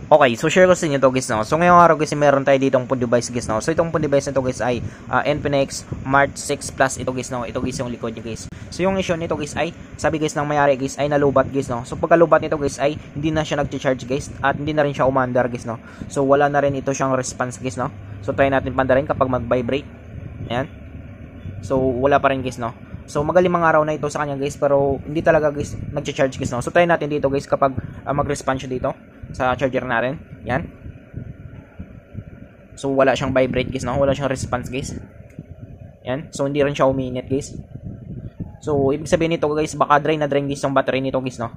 Okay, so share ko sa inyo to guys, no. So ngayong araw guys, meron tayo ditong phone device guys, no. So itong phone device na to guys ay Infinix Smart 6 Plus ito guys, no. Ito guys yung likod niya guys. So yung issue nito guys ay sabi guys ng may-ari guys ay nalubat guys, no. So pagkalubat nito guys ay hindi na siya nagcha-charge guys at hindi na rin siya umandar guys, no. So wala na rin ito siyang response guys, no. So try natin pandarin kapag mag-vibrate. Ayan. So wala pa rin guys, no. So magalimang araw na ito sa kanya guys, pero hindi talaga guys nagcha-charge guys, no. So try natin dito guys kapag mag-response siya dito sa charger natin. Yan. So wala siyang vibrate guys, no? Wala siyang response guys. Yan. So hindi rin siya umiinit guys. So ibig sabihin nito guys, baka drain na drain guys yung battery nito guys, no?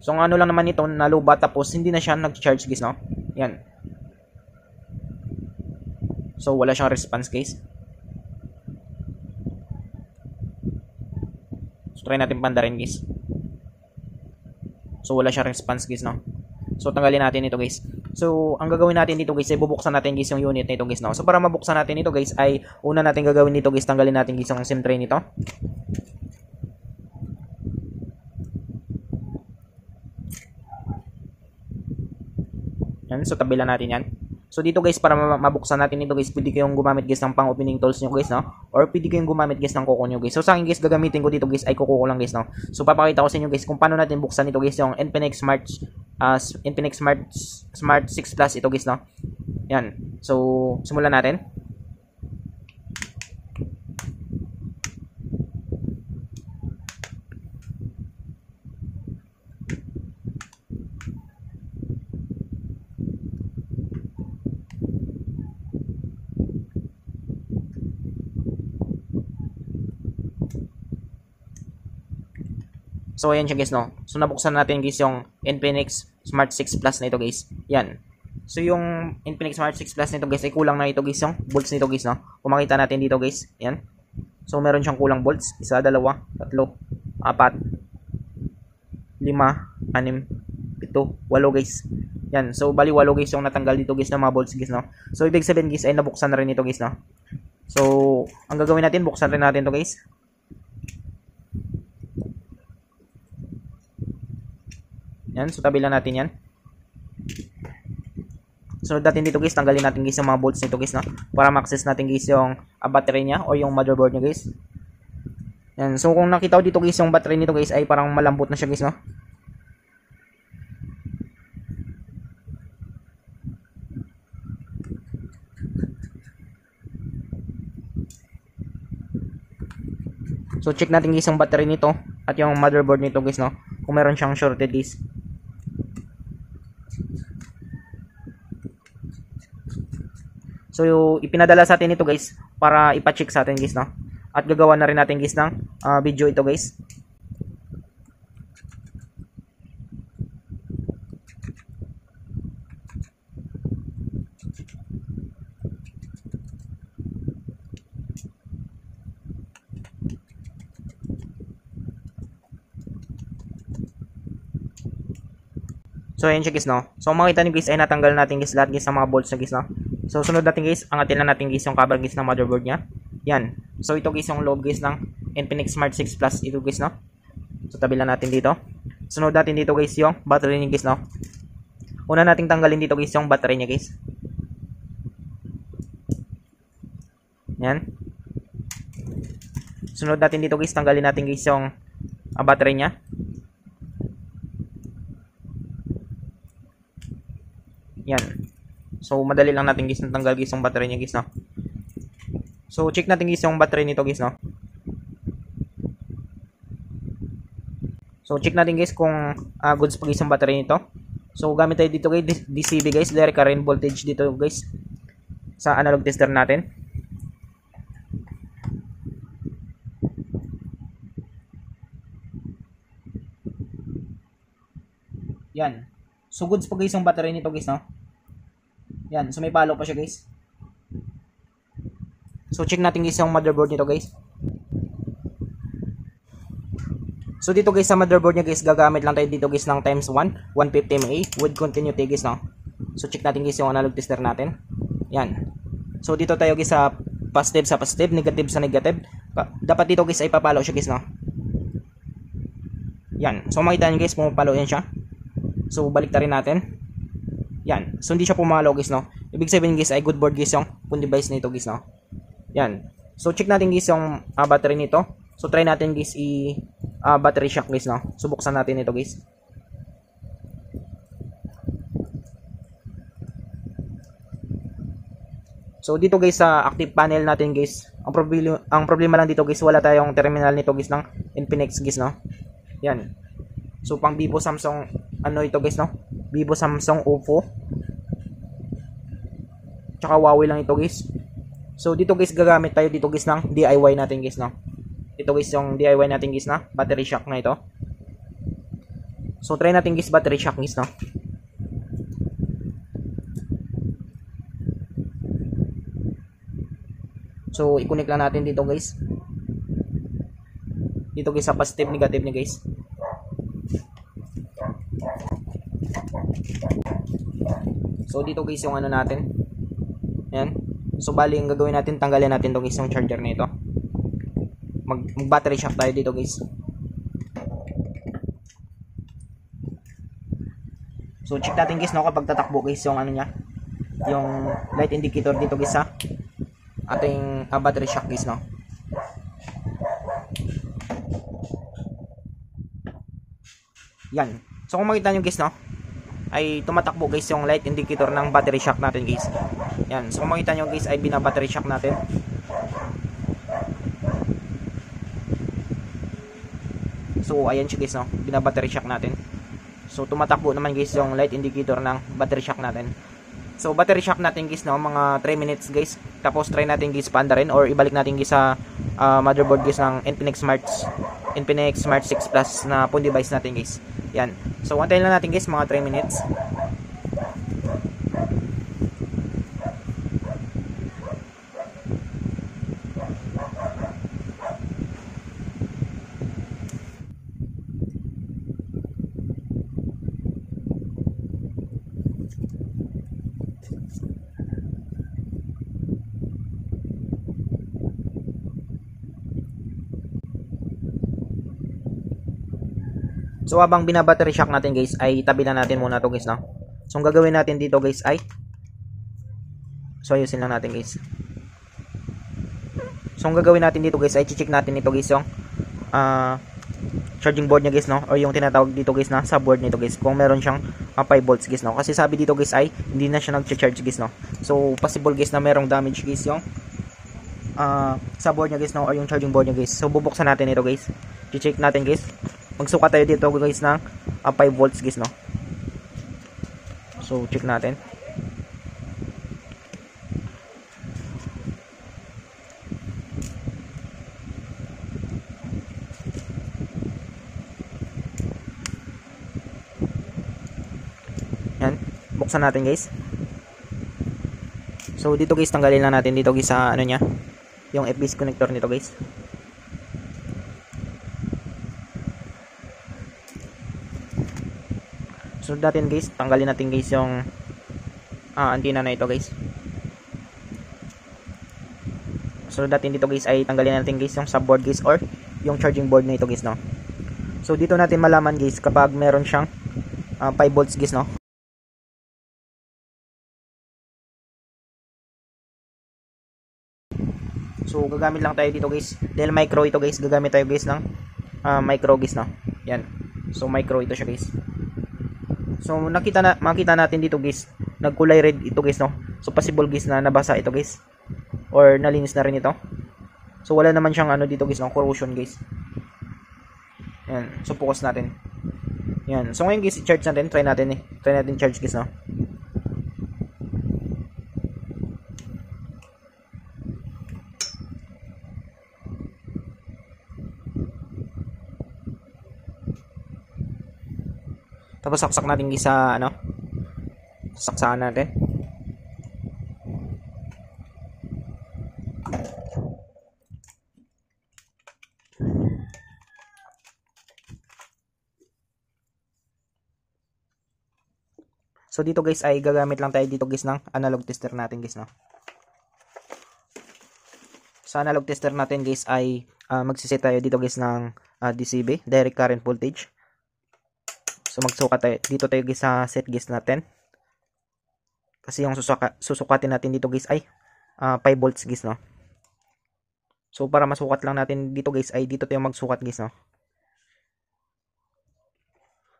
So ang ano lang naman nito, nalubat tapos hindi na siya nag-charge guys, no? Yan. So wala siyang response guys. So try natin pandarin guys. So wala siyang response guys, no? So tanggalin natin ito guys. So ang gagawin natin dito guys ay bubuksan natin guys yung unit nito guys, no. So para mabuksan natin ito guys ay una natin gagawin dito guys, tanggalin natin guys yung SIM tray nito. Yan, so tabilan natin yan. So dito guys, para mabuksan natin ito guys, pwede kayong gumamit guys ng pang-opening tools nyo guys, no? Or pwede kayong gumamit guys ng kuko nyo guys. So sa akin guys, gagamitin ko dito guys ay kuko ko lang guys, no? So papakita ko sa inyo guys kung paano natin buksan ito guys, yung Infinix Smart 6 Plus ito guys, no? Yan. So simulan natin. So ayan siya guys, no. So nabuksan natin guys yung Infinix Smart 6 Plus na ito guys. Yan. So yung Infinix Smart 6 Plus nito guys ay kulang na ito guys yung bolts nito guys, no. Kung makita natin dito guys, yan. So meron siyang kulang bolts, 1, 2, 3, 4, 5, 6, 6, 7, 8 guys. Yan. So bali 8 guys yung natanggal dito guys na mga bolts guys, no. So ibig sabihin guys ay nabuksan na rin ito guys, no. So ang gagawin natin, buksan rin natin to guys. Yan, so tabi lang natin yan. Sunod natin dito guys, tanggalin natin guys yung mga bolts nito guys, no? Para ma-access natin guys yung battery niya o yung motherboard niya guys. Yan, so kung nakita ko dito guys yung battery nito guys ay parang malambot na siya guys, no? So check natin guys yung battery nito at yung motherboard nito guys, no? Kung meron siyang shorted disk. So ipinadala sa atin ito guys para ipa-check sa atin guys, no? At gagawa na rin natin guys ng video ito guys. So ayan siya guys, no. So makita niyo guys ay natanggal natin guys lahat guys sa mga bolts na guys, no. So sunod natin guys, angatin na natin guys yung cover guys ng motherboard niya. Yan. So ito guys yung loob guys ng Infinix Smart 6 Plus ito guys, no. So tabilan natin dito. Sunod natin dito guys yung battery niya guys, no. Una nating tanggalin dito guys yung battery niya guys. Yan. Sunod natin dito guys, tanggalin natin guys yung battery niya. Yan. So madali lang natin guys natanggal guys yung battery niya guys, no. So check natin guys yung battery nito guys, no. So check natin guys kung goods pa guys yung battery nito. So gamit tayo dito guys DCV guys, direct current voltage dito guys sa analog tester natin. Yan. So goods pa guys yung battery nito guys, no. Yan, so may palo pa siya guys. So check natin guys yung motherboard nito guys. So dito guys sa motherboard niya guys, gagamit lang tayo dito guys ng times 1 150 mAh with continuity guys, no. So check natin guys yung analog tester natin. Yan. So dito tayo guys sa positive sa positive, negative sa negative. Dapat dito guys ay papalo siya guys, no. Yan. So makita niyo guys, pumapalo yan siya. So balik ta rin natin. Yan. So hindi siya pumalo guys no. Ibig sabihin guys ay good board guys yung phone device nito guys no. Yan. So check natin guys yung battery nito. So try natin guys battery shock guys no. Subuksan natin ito guys. So dito guys sa active panel natin guys, ang problema lang dito guys, wala tayong terminal nito guys ng Infinix guys no. Yan. So pang Vivo, Samsung ano ito guys no? Vivo, Samsung, Oppo. Tsaka Huawei lang ito guys. So dito guys gagamit tayo dito guys ng DIY natin guys no. Ito guys yung DIY natin guys na battery shock na ito. So try natin guys battery shock guys no. So i-connect lang natin dito guys. Dito guys sa positive negative niya guys. So dito guys yung ano natin. Yan. So bali ang gagawin natin, tanggalin natin tong isang charger nito. Mag battery shock tayo dito guys. So check natin guys no kapag tatakbo guys yung ano niya. Yung light indicator dito guys sa ating battery shock guys no. Yan. So kung makita nyo guys no, ay tumatakbo guys yung light indicator ng battery shock natin guys. Yan. So kung makita nyo guys ay bina-battery shock natin. So ayan siya guys no, bina-battery shock natin. So tumatakbo naman guys yung light indicator ng battery shock natin. So battery shock natin guys no, mga 3 minutes guys. Tapos try natin guys paanda rin or ibalik natin guys sa motherboard guys ng Infinix Smart 6 Plus na phone device natin guys. Yan. So antayin lang natin guys mga 3 minutes. So habang bina-battery shock natin guys ay tabi na natin muna to guys no. So ang gagawin natin dito guys ay ayusin lang natin guys. So ang gagawin natin dito guys ay check natin ito guys yung charging board niya guys no, or yung tinatawag dito guys na sa board nito guys kung meron siyang 5 volts guys no. Kasi sabi dito guys ay hindi na siya nagcha-charge guys no. So possible guys na merong damage guys yung sa board niya guys no, or yung charging board niya guys. So bubuksan natin ito guys. I-check natin guys. Magsukat tayo dito guys ng 5 volts guys no. So check natin. Yan, buksan natin guys. So dito guys tanggalin lang natin dito guys sa ano niya, yung FBC connector nito guys. So natin guys, tanggalin natin guys yung antenna na ito guys. So natin dito guys ay tanggalin natin guys yung subboard guys or yung charging board na ito guys no. So dito natin malaman guys kapag meron siyang 5 volts guys no. So gagamit lang tayo dito guys. Dahil micro ito guys, gagamit tayo guys ng micro guys no. Yan. So micro ito siya guys. So makita natin dito guys, nagkulay red ito guys no. So possible guys na nabasa ito guys or nalinis na rin ito. So wala naman siyang ano dito guys no, corrosion guys. Yan, so focus natin. Yan. So ngayon guys, i-charge natin, try natin charge guys no. Tapos saksak natin guys sa ano, saksakan natin. So dito guys ay gagamit lang tayo dito guys ng analog tester natin guys no. Sa analog tester natin guys ay magsiset tayo dito guys ng DCV, direct current voltage. So magsukat tayo dito guys sa set guys natin. Kasi yung susukatin natin dito guys ay 5 volts guys, no. So para masukat lang natin dito guys ay dito tayo magsukat guys, no.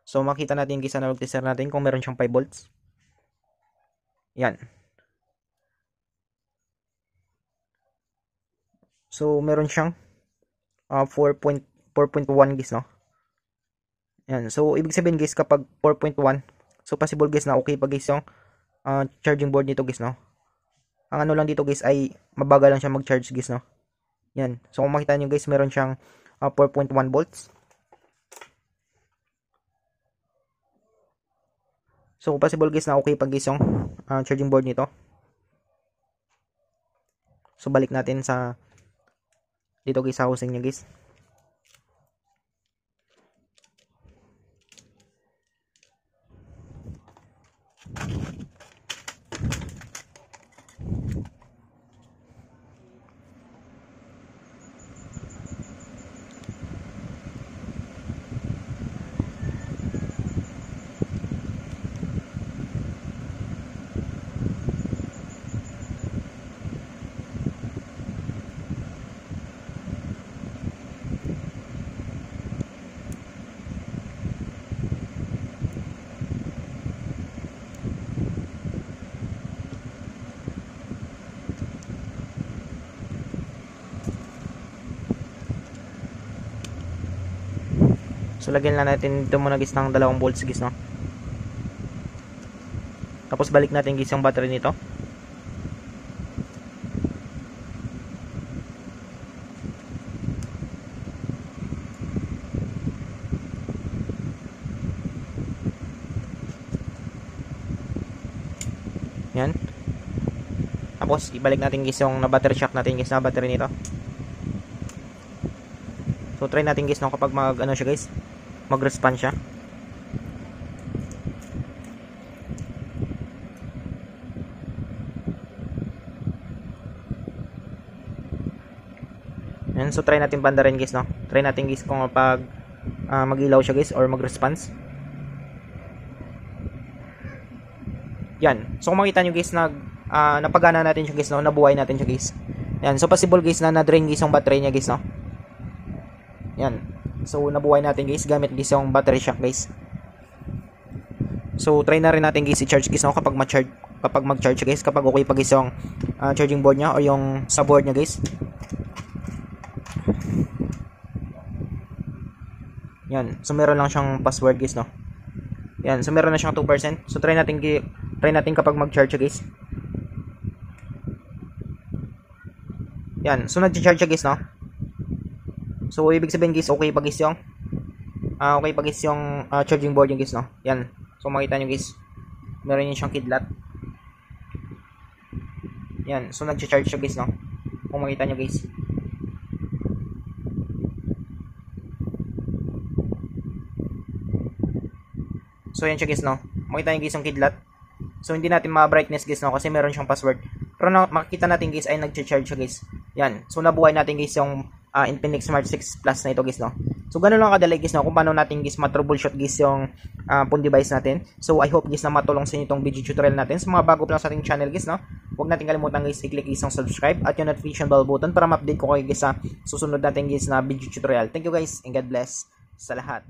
So makita natin guys na tester natin kung meron siyang 5 volts. Yan. So meron siyang 4.1 guys, no. Yan. So ibig sabihin guys kapag 4.1, so possible guys na okay pa guys yung charging board nito guys, no. Ang ano lang dito guys ay mabagal lang siya mag-charge guys, no. Yan. So kung makita niyo guys meron siyang 4.1 volts. So possible guys na okay pa guys yung charging board nito. So balik natin sa dito guys sa housing niya guys. So lagyan lang natin dito muna guys ng 2 volts guys, no. Tapos balik natin guys yung battery nito. Yan. Tapos ibalik natin guys yung na battery shock natin guys na battery nito. So try natin guys no kapag mag ano siya guys, mag-respond siya. Yan, so try natin banda rin guys, no. Try natin guys kung pag mag-ilaw siya guys or mag-response. Yan. So kung makita nyo guys napagana natin siya guys, no, nabuhay natin siya guys. Yan, so possible guys na na-drain guys yung battery niya guys, no. Yan. So nabuhay natin guys gamit guys yung battery shock guys. So try na rin natin guys i-charge guys, no, kapag mag-charge guys, kapag okay pa guys yung charging board niya or yung sa board niya guys. Yan. So meron lang siyang password guys, no. Yan. So meron na siyang 2%. So try natin kapag mag-charge guys. Yan. So nag-charge siya guys, no. So ibig sabihin guys okay pa guys yung charging board yung guys, no. Yan. So makita nyo guys meron yun siyang kidlat. Yan. So nag-charge siya guys, no. Kung makita nyo guys. So yan siya guys, no. Makita nyo guys yung kidlat. So hindi natin ma-brightness guys, no, kasi meron siyang password. Pero makikita natin guys ay nag-charge siya guys. Yan. So nabuhay natin guys yung Infinix Smart 6 Plus na ito guys, no. So ganun lang kadali guys, no, kung paano natin guys ma-troubleshoot guys yung phone device natin. So I hope guys na matulong sa inyo itong video tutorial natin. Sa mga bago pa lang sa ating channel guys, no, huwag natin kalimutan guys i-click guys yung subscribe at yung notification bell button para ma-update ko kayo guys sa susunod natin guys na video tutorial. Thank you guys and God bless sa lahat.